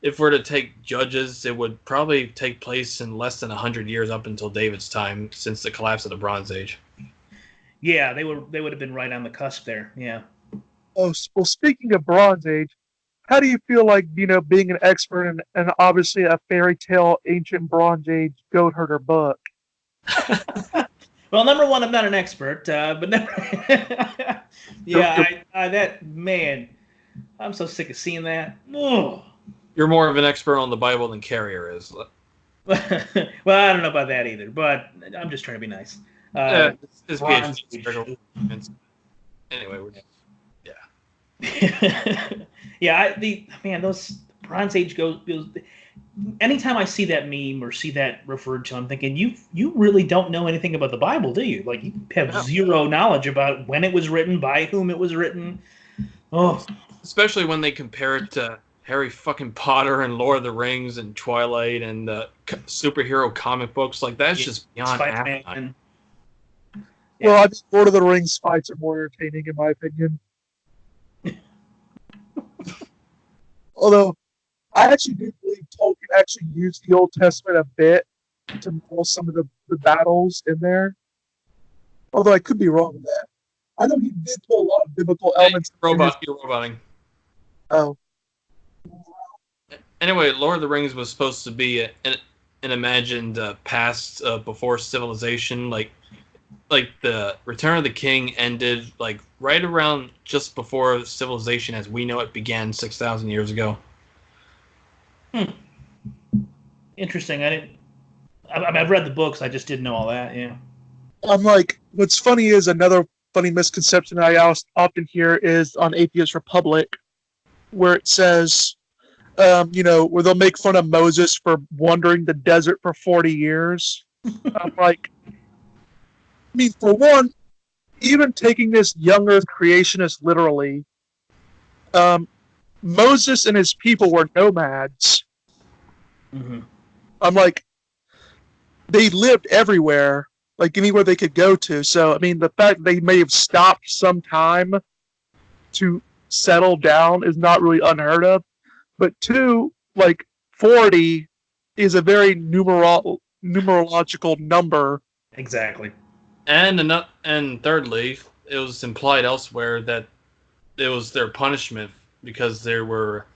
if we're to take Judges, it would probably take place in less than 100 years up until David's time, since the collapse of the Bronze Age. Yeah, they would have been right on the cusp there. Yeah. Oh, well, speaking of Bronze Age, how do you feel like, being an expert and obviously a fairy tale ancient Bronze Age goat herder book? Well, number one, I'm not an expert, but yeah, that man, I'm so sick of seeing that. Oh. You're more of an expert on the Bible than Carrier is. Well, I don't know about that either, but I'm just trying to be nice. His PhD. Anyway, yeah. Those Bronze Age goes. Anytime I see that meme or see that referred to, I'm thinking, you really don't know anything about the Bible, do you? Like, you have zero knowledge about when it was written, by whom it was written. Oh, especially when they compare it to Harry fucking Potter and Lord of the Rings and Twilight and superhero comic books. Like, that's just beyond asinine. Yeah. Well, I think Lord of the Rings fights are more entertaining, in my opinion. Although, I actually do believe Tolkien actually used the Old Testament a bit to model some of the battles in there. Although I could be wrong with that. I know he did pull a lot of biblical elements. You're roboting. Oh. Anyway, Lord of the Rings was supposed to be an imagined past before civilization. Like the Return of the King ended right around just before civilization as we know it began 6,000 years ago. Interesting. I've read the books. I just didn't know all that. Yeah. I'm like, what's funny is another funny misconception I often hear is on Atheist Republic, where it says, where they'll make fun of Moses for wandering the desert for 40 years. I'm like, for one, even taking this young Earth creationist literally, Moses and his people were nomads. Mm-hmm. I'm like, they lived everywhere, anywhere they could go to. So, the fact they may have stopped some time to settle down is not really unheard of. But two, 40 is a very numerological number. Exactly. And thirdly, it was implied elsewhere that it was their punishment because they were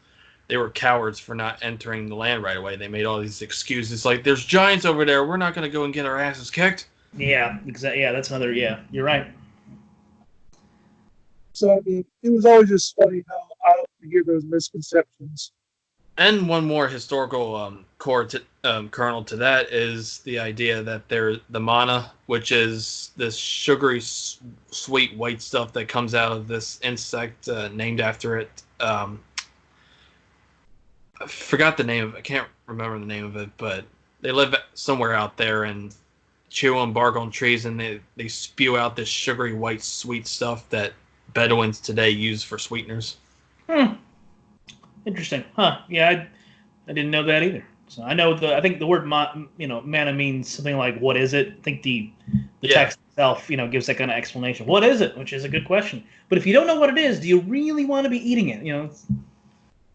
cowards for not entering the land right away. They made all these excuses like there's giants over there, we're not going to go and get our asses kicked. Yeah, exactly. Yeah, that's another. Yeah, you're right. So I mean, it was always just funny how I often hear those misconceptions. And one more historical kernel to that is the idea that the mana, which is this sugary, sweet white stuff that comes out of this insect named after it. I forgot the name of it. I can't remember the name of it, but they live somewhere out there and chew and bark on trees, and they spew out this sugary white sweet stuff that Bedouins today use for sweeteners. Hmm. Interesting. Huh. Yeah, I didn't know that either. So I know I think the word mana means something like what is it? I think the text itself, gives that kind of explanation. What is it? Which is a good question. But if you don't know what it is, do you really want to be eating it? Yeah.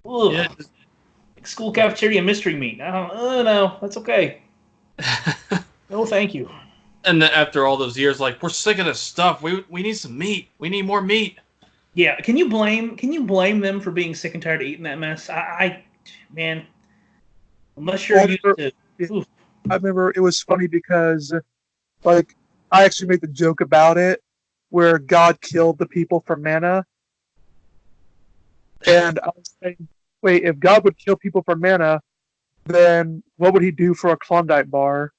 Like school cafeteria mystery meat. Oh no, that's okay. No, thank you. And then after all those years, like, we're sick of this stuff. We need some meat. We need more meat. Yeah, can you blame them for being sick and tired of eating that mess? Man, unless you're used to. Oof. I remember it was funny because, like, I actually made the joke about it, where God killed the people for manna, and I was saying, wait, if God would kill people for manna, then what would He do for a Klondike bar?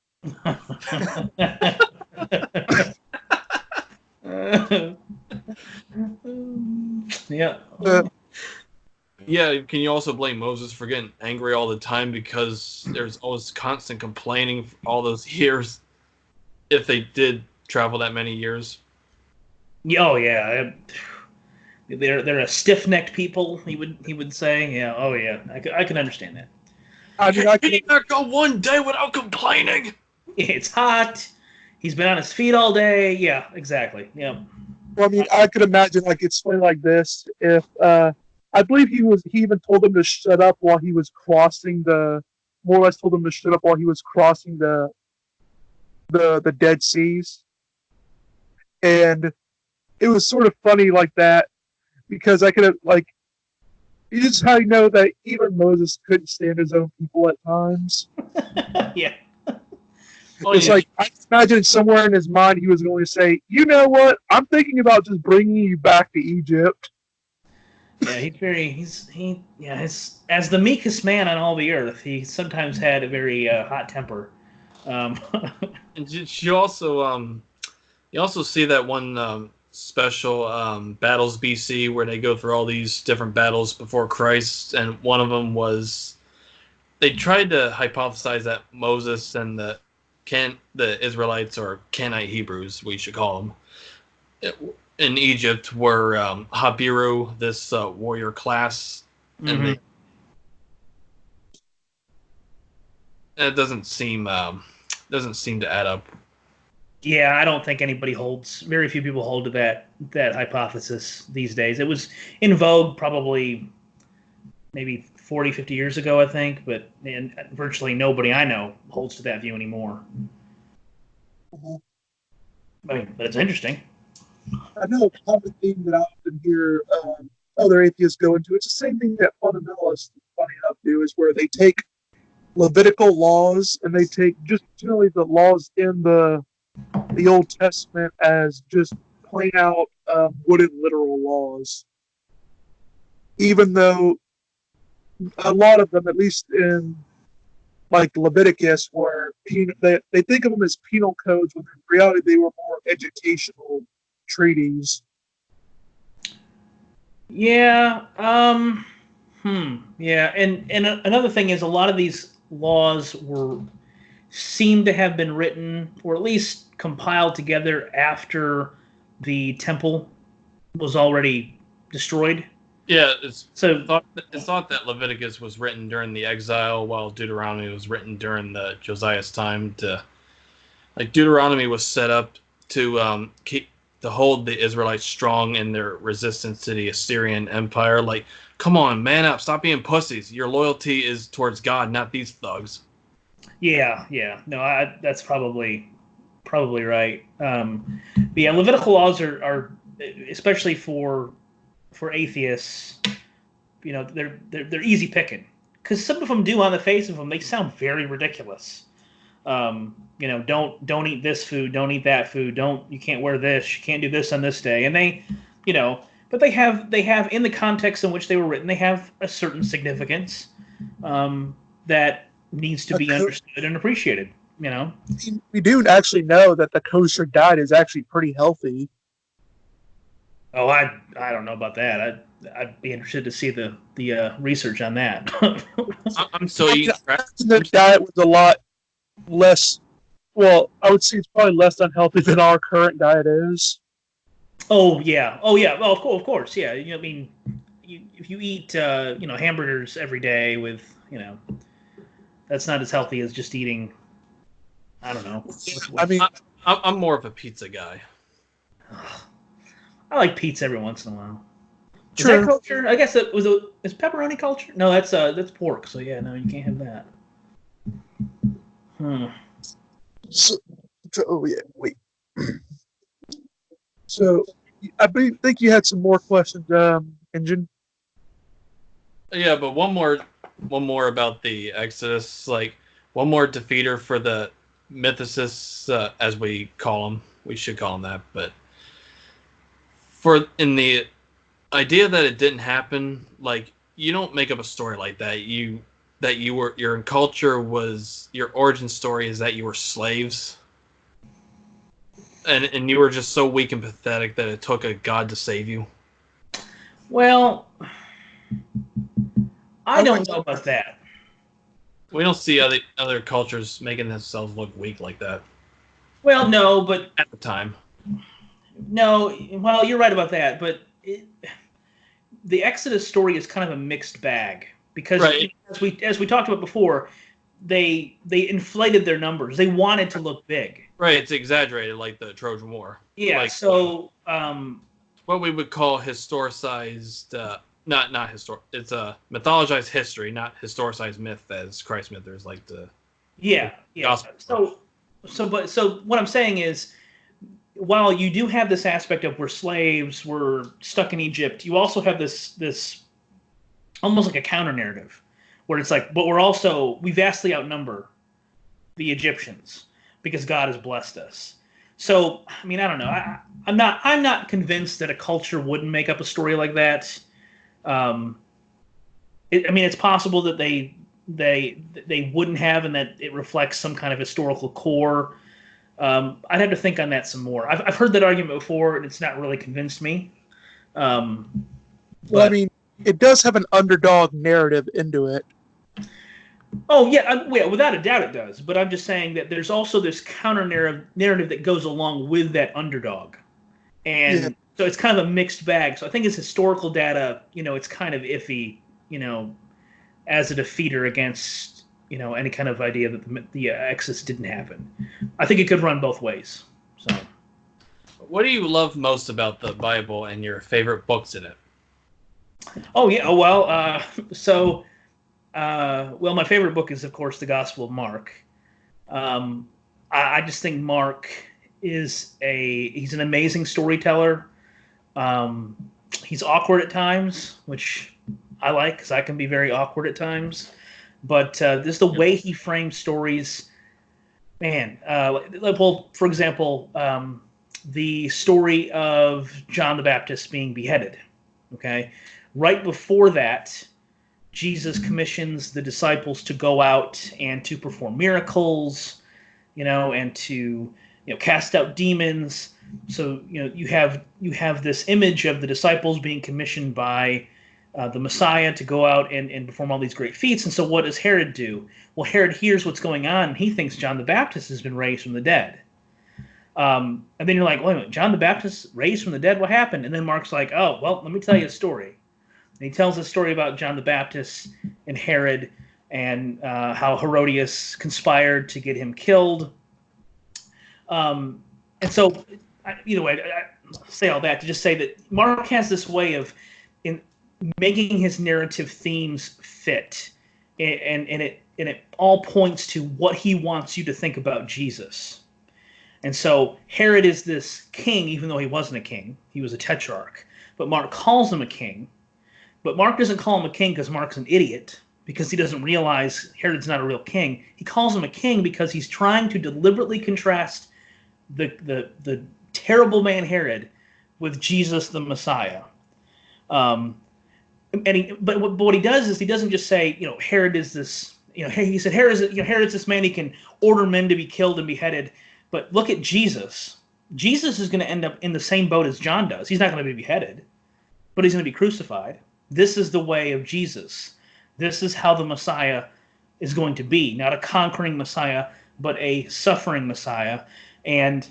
Yeah. Yeah, can you also blame Moses for getting angry all the time because there's always constant complaining for all those years if they did travel that many years? Oh yeah. They're a stiff-necked people, he would say. Yeah, oh yeah. I can understand that. I mean, I Can you not go one day without complaining? It's hot. He's been on his feet all day. Yeah, exactly. Yeah. Well, I mean, I could imagine like it's something like this. If I believe he even told them to shut up while he was crossing more or less told them to shut up while he was crossing the Dead Seas, and it was sort of funny like that because I could have like you just how you know that even Moses couldn't stand his own people at times. Yeah. It's like I imagine somewhere in his mind he was going to say, "You know what? I'm thinking about just bringing you back to Egypt." Yeah, as the meekest man on all the earth, he sometimes had a very hot temper. And you also see that one special Battles BC where they go through all these different battles before Christ, and one of them was they tried to hypothesize that Moses and the Israelites, or Canaanite Hebrews, we should call them, in Egypt were Habiru, this warrior class, and it doesn't seem to add up. Yeah, I don't think very few people hold to that hypothesis these days. It was in vogue probably maybe 40, 50 years ago, I think, but virtually nobody I know holds to that view anymore. Mm-hmm. But it's interesting. I know a common theme that I often hear other atheists go into. It's the same thing that fundamentalists, funny enough, do, is where they take Levitical laws and they take just generally the laws in the Old Testament as just plain out wooden literal laws, even though a lot of them, at least in like Leviticus, were they think of them as penal codes, when in reality they were more educational treaties. Yeah. Yeah. And another thing is a lot of these laws seem to have been written or at least compiled together after the temple was already destroyed. Yeah, it's thought that Leviticus was written during the exile, while Deuteronomy was written during the Josiah's time. Deuteronomy was set up to hold the Israelites strong in their resistance to the Assyrian Empire. Like, come on, man up, stop being pussies. Your loyalty is towards God, not these thugs. Yeah. No, that's probably right. But yeah, Levitical laws are especially for atheists. They're easy picking because some of them do on the face of them they sound very ridiculous. Don't eat this food, don't eat that food, you can't wear this, you can't do this on this day, and but they have in the context in which they were written, they have a certain significance that needs to A be co- understood and appreciated. we do actually know that the kosher diet is actually pretty healthy. Oh, I don't know about that. I'd be interested to see the research on that. I'm still I eating mean, crap. the diet was a lot less. Well, I would say it's probably less unhealthy than our current diet is. Oh yeah. Well, of course, yeah. I mean, if you eat hamburgers every day with that's not as healthy as just eating. I don't know. I mean, I'm more of a pizza guy. I like pizza every once in a while. Is that sure. culture? I guess is pepperoni culture? No, that's pork. So yeah, no, you can't have that. Hmm. So, oh yeah, wait. So, think you had some more questions, Engine. Yeah, but one more about the Exodus. Like one more defeater for the mythicists, as we call them. We should call them that. But for in the idea that it didn't happen, like you don't make up a story like that. Your culture was your origin story is that you were slaves, and you were just so weak and pathetic that it took a god to save you. Well, I I don't went know about that. We don't see other cultures making themselves look weak like that Well, no, but at the time. no. Well, you're right about that, but the Exodus story is kind of a mixed bag because Right, as we talked about before, they inflated their numbers. They wanted to look big. right. It's exaggerated, like the Trojan War, Yeah. like So what we would call historicized. Not historic. It's a mythologized history, not historicized myth, as Christ mythers like to. yeah. Gospel. So what I'm saying is, while you do have this aspect of we're slaves, we're stuck in Egypt, you also have this almost like a counter narrative where it's like, but we vastly outnumber the Egyptians because God has blessed us. So I mean, I don't know. I'm not convinced that a culture wouldn't make up a story like that. Um, I mean, it's possible that they wouldn't have, and that it reflects some kind of historical core. I'd have to think on that some more. I've heard that argument before, and it's not really convinced me. Um, Well, I but mean, it does have an underdog narrative into it. oh yeah, without a doubt it does. But I'm just saying that there's also this counter narrative that goes along with that underdog, and Yeah. so it's kind of a mixed bag. So I think as historical data, it's kind of iffy, as a defeater against any kind of idea that the Exodus didn't happen. I think it could run both ways. So. What do you love most about the Bible and your favorite books in it? Oh yeah. Well, well, my favorite book is of course the Gospel of Mark. I just think Mark he's an amazing storyteller. Um, he's awkward at times, which I like because I can be very awkward at times. But just the way he frames stories, man. Well, for example, the story of John the Baptist being beheaded. Okay, right before that, Jesus commissions the disciples to go out and to perform miracles, and to cast out demons. So you have this image of the disciples being commissioned by the Messiah to go out and perform all these great feats. And so what does Herod do? Well, Herod hears what's going on, and he thinks John the Baptist has been raised from the dead. And then you're like, wait a minute, John the Baptist raised from the dead? What happened? And then Mark's like, oh, well, let me tell you a story. And he tells a story about John the Baptist and Herod and how Herodias conspired to get him killed. And so, either way, I say all that to just say that Mark has this way of in making his narrative themes fit, and it all points to what he wants you to think about Jesus. And so Herod is this king, even though he wasn't a king. He was a tetrarch. But Mark calls him a king. But Mark doesn't call him a king because Mark's an idiot, because he doesn't realize Herod's not a real king. He calls him a king because he's trying to deliberately contrast the terrible man Herod with Jesus the Messiah. But what he does is he doesn't just say, Herod is this, he said Herod's this man, he can order men to be killed and beheaded. But look at Jesus. Jesus is going to end up in the same boat as John does. He's not going to be beheaded, but he's going to be crucified. This is the way of Jesus. This is how the Messiah is going to be. Not a conquering Messiah, but a suffering Messiah. And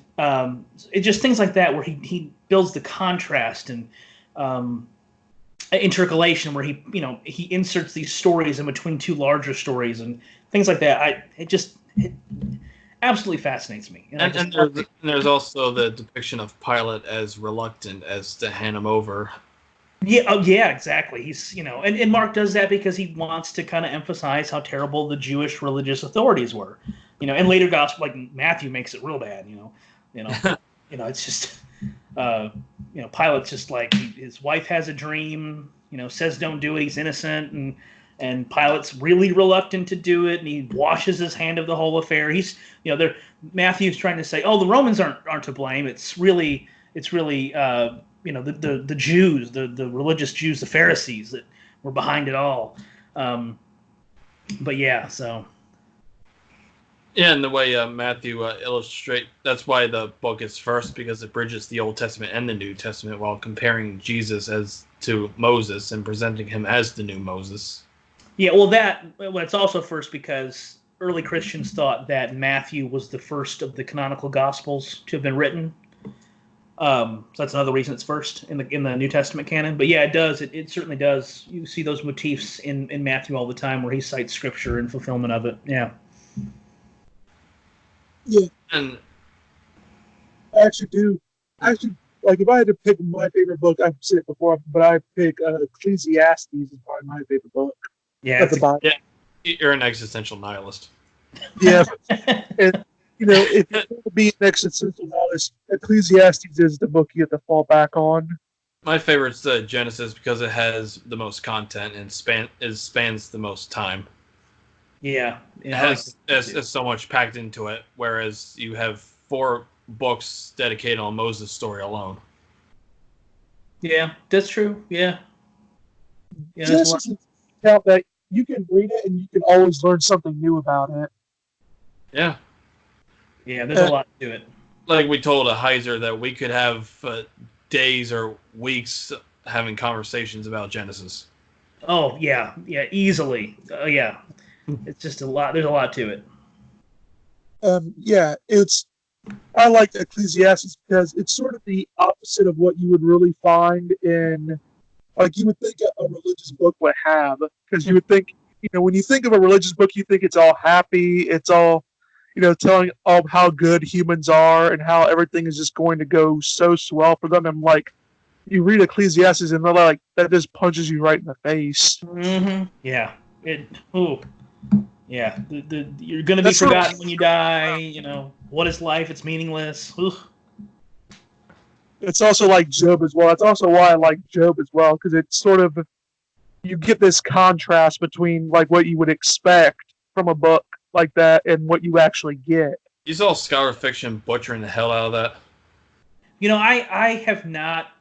it just things like that where he builds the contrast and intercalation where he inserts these stories in between two larger stories and things like that. It absolutely fascinates me. And there's also the depiction of Pilate as reluctant as to hand him over. Yeah, yeah, exactly. He's and Mark does that because he wants to kind of emphasize how terrible the Jewish religious authorities were. And later gospel like Matthew makes it real bad. It's just Pilate's just like his wife has a dream. Says don't do it. He's innocent, and Pilate's really reluctant to do it, and he washes his hand of the whole affair. He's Matthew's trying to say, oh, the Romans aren't to blame. It's really the Jews, the religious Jews, the Pharisees that were behind it all. But yeah, so. Yeah, and the way Matthew illustrates, that's why the book is first, because it bridges the Old Testament and the New Testament while comparing Jesus as to Moses and presenting him as the new Moses. Yeah, well, it's also first because early Christians thought that Matthew was the first of the canonical Gospels to have been written. So that's another reason it's first in the New Testament canon. But yeah, it does. It certainly does. You see those motifs in Matthew all the time where he cites Scripture and fulfillment of it. Yeah. Yeah. And I actually do. Like if I had to pick my favorite book, I've said it before, but I pick Ecclesiastes is probably my favorite book. Yeah, yeah, you're an existential nihilist. Yeah, and if you want to be an existential nihilist, Ecclesiastes is the book you have to fall back on. My favorite's Genesis because it has the most content and spans the most time. Yeah, it has so much packed into it, whereas you have 4 books dedicated on Moses' story alone. Yeah, that's true. Yeah. Genesis is a account that you can read it and you can always learn something new about it. Yeah. Yeah, there's a lot to it. Like we told Heiser that we could have days or weeks having conversations about Genesis. Oh, yeah, easily. Yeah. It's just a lot. There's a lot to it. Yeah, I like Ecclesiastes because it's sort of the opposite of what you would really find in, like you would think a religious book would have. Because you would think, when you think of a religious book, you think it's all happy, it's all, telling of how good humans are and how everything is just going to go so swell for them. And like, you read Ecclesiastes and they're like, that just punches you right in the face. Mm-hmm. Yeah. Yeah. You're going to be forgotten when you die. What is life? It's meaningless. Ooh. It's also like Job as well. That's also why I like Job as well, because it's sort of, you get this contrast between like what you would expect from a book like that and what you actually get. You saw Scholar Fiction butchering the hell out of that. I have not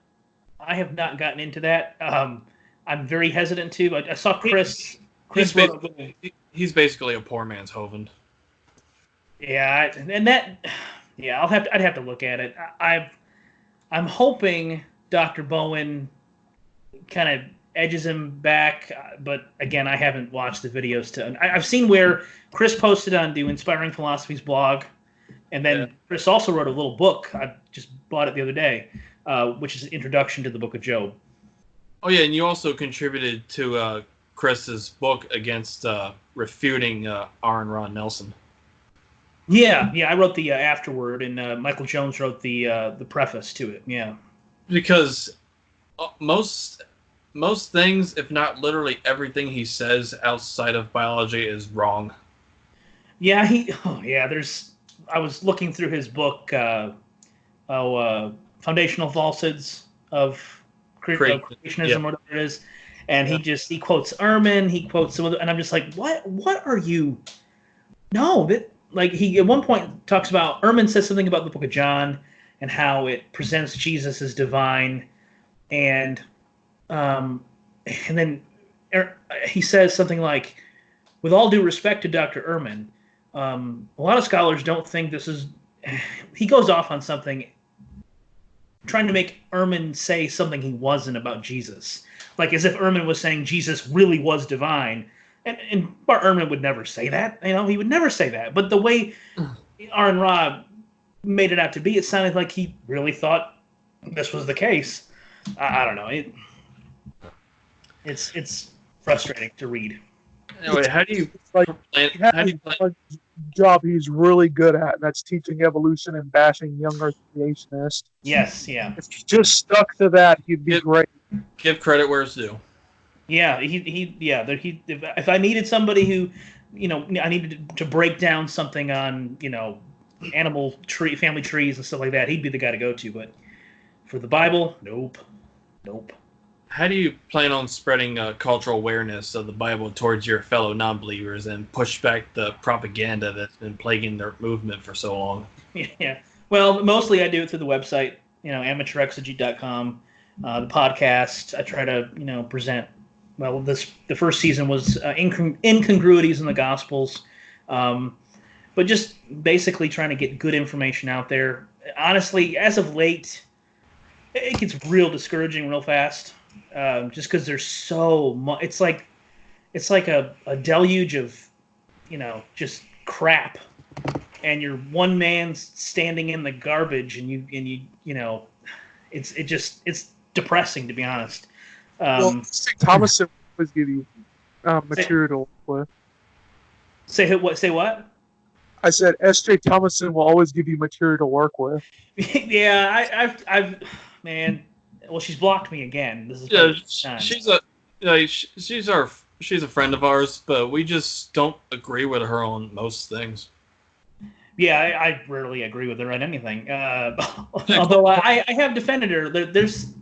gotten into that. I'm very hesitant to. I saw Chris. He's basically a poor man's Hovind. Yeah, and that. Yeah, I'd have to look at it. I'm hoping Dr. Bowen kind of edges him back, but again, I haven't watched the videos. I've seen where Chris posted on the Inspiring Philosophy's blog, and then Chris also wrote a little book. I just bought it the other day, which is an introduction to the Book of Job. Oh yeah, and you also contributed to Chris's book against refuting Aaron Ron Nelson. Yeah, I wrote the afterword, and Michael Jones wrote the preface to it. Yeah, because most most things, if not literally everything he says outside of biology, is wrong. Yeah, there's. I was looking through his book, Foundational Falsehoods of Creation. Yeah. Creationism, whatever it is, and Yeah. he quotes Ehrman, he quotes some other, and I'm just like, what are you? No, that like he at one point talks about Ehrman says something about the Book of John and how it presents Jesus as divine, and um, and then he says something like, with all due respect to Dr. Ehrman, a lot of scholars don't think this is. He goes off on something, trying to make Ehrman say something he wasn't about Jesus, like as if Ehrman was saying Jesus really was divine, and Bart Ehrman would never say that. He would never say that. But the way Aaron Robb made it out to be, it sounded like he really thought this was the case. I don't know. It's frustrating to read. Anyway, how do you Like, plan? he has How do you plan? one job he's really good at, and that's teaching evolution and bashing young Earth creationists. Yes, yeah. If he just stuck to that, he'd be great. Give credit where it's due. Yeah, if I needed somebody who, I needed to break down something on, family trees and stuff like that, he'd be the guy to go to. But for the Bible, nope. How do you plan on spreading cultural awareness of the Bible towards your fellow non-believers and push back the propaganda that's been plaguing their movement for so long? Yeah. Well, mostly I do it through the website, amateurexegete.com, the podcast. I try to, present. Well, the first season was incongruities in the Gospels, but just basically trying to get good information out there. Honestly, as of late, it gets real discouraging real fast, just because there's so much. It's like a deluge of, just crap, and you're one man standing in the garbage, and it's depressing, to be honest. Thomas will always give you material to work with. Say what? I said S.J. Thomason will always give you material to work with. Yeah, I've man. Well, she's blocked me again. This is she's a friend of ours, but we just don't agree with her on most things. Yeah, I rarely agree with her on anything. Although I have defended her. There's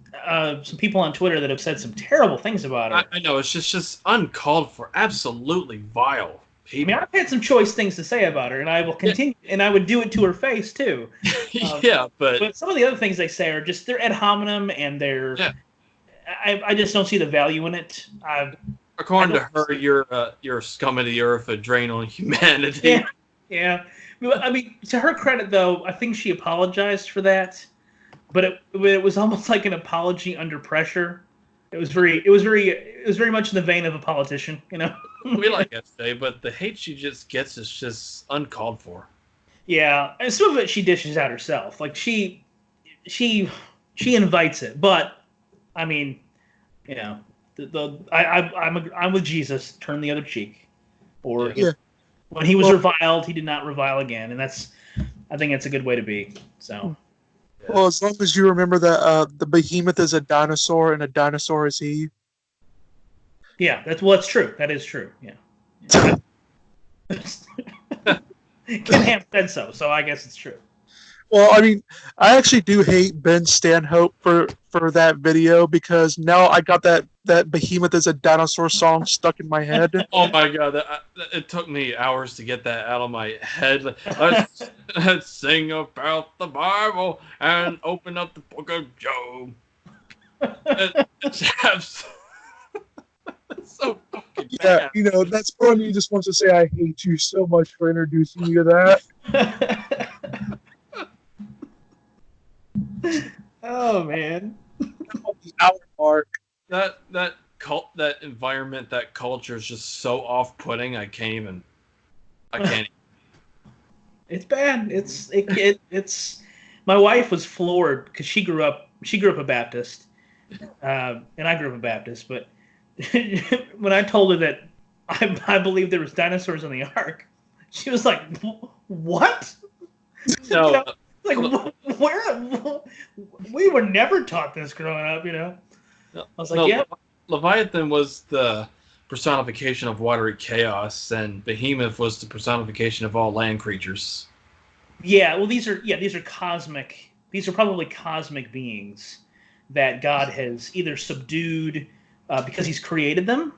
some people on Twitter that have said some terrible things about her. I know, it's just uncalled for, absolutely vile people. I mean, I've had some choice things to say about her, and I will continue, and I would do it to her face too. Yeah, but some of the other things they say are just they're ad hominem, and they're. Yeah. I just don't see the value in it. According to her, you're scum of the earth, a drain on humanity. Yeah. I mean, to her credit, though, I think she apologized for that, but it was almost like an apology under pressure. It was very much in the vein of a politician, We like SJ, but the hate she just gets is just uncalled for. Yeah, and some of it she dishes out herself. Like she invites it, but I mean, I'm with Jesus. Turn the other cheek, or when he was reviled, he did not revile again, and I think that's a good way to be. So. Well, as long as you remember that the behemoth is a dinosaur and a dinosaur is he. Yeah, that's true. That is true. Yeah. Ken Ham said so I guess it's true. Well, I mean, I actually do hate Ben Stanhope for that video because now I got that behemoth is a dinosaur song stuck in my head. Oh my god, it took me hours to get that out of my head. Let's sing about the Bible and open up the book of Job. It's so fucking bad. That's part of me just wants to say I hate you so much for introducing me to that. Oh man. The hour mark. That environment, that culture is just so off-putting. I can't. It's bad. It's. My wife was floored because she grew up a Baptist, and I grew up a Baptist. But when I told her that I believed there was dinosaurs on the ark, she was like, "What?" No. Like, where? We were never taught this growing up, I was like, yeah. Leviathan was the personification of watery chaos, and Behemoth was the personification of all land creatures. Yeah, well, these are cosmic. These are probably cosmic beings that God has either subdued because He's created them,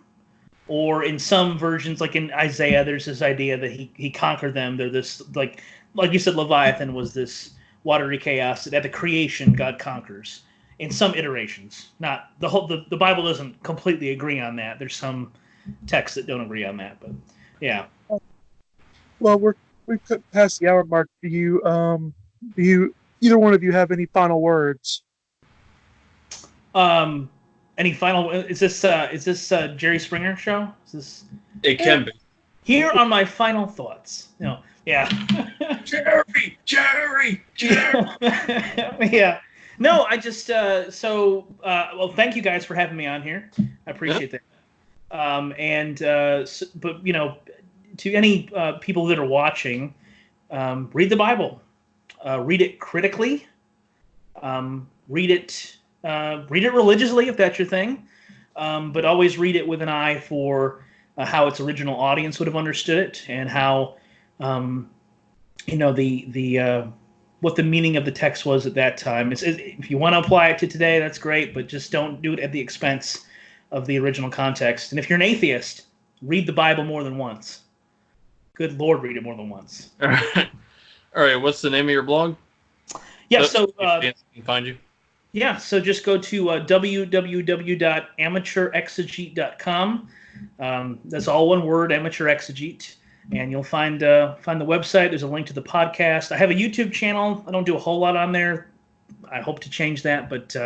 or in some versions, like in Isaiah, there's this idea that he conquered them. They're this like you said, Leviathan was this watery chaos that at the creation God conquers. In some iterations, not the whole. The Bible doesn't completely agree on that. There's some texts that don't agree on that, but yeah. Well, we've past the hour mark. Do you either one of you have any final words? Um, any final? Is this Jerry Springer show? Is this It can be. here are my final thoughts? No, yeah, Jerry. yeah. No, I just well, thank you guys for having me on here. I appreciate that. But to any people that are watching, read the Bible, read it critically, read it religiously if that's your thing, but always read it with an eye for how its original audience would have understood it and how the what the meaning of the text was at that time. If you want to apply it to today, that's great, but just don't do it at the expense of the original context. And if you're an atheist, read the Bible more than once. Good Lord, read it more than once. All right. All right. What's the name of your blog? Yeah, so can find you. Yeah, so just go to www.amateurexegete.com. That's all one word, Amateur Exegete, and you'll find the website. There's a link to the podcast. I have a YouTube channel. I don't do a whole lot on there. I hope to change that, but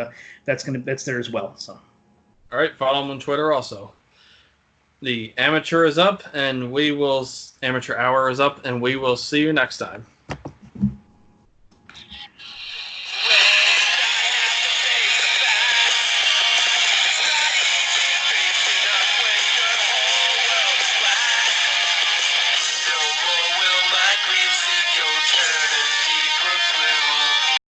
that's there as well. So. All right, follow them on Twitter also. The amateur is up, and amateur hour is up, and we will see you next time.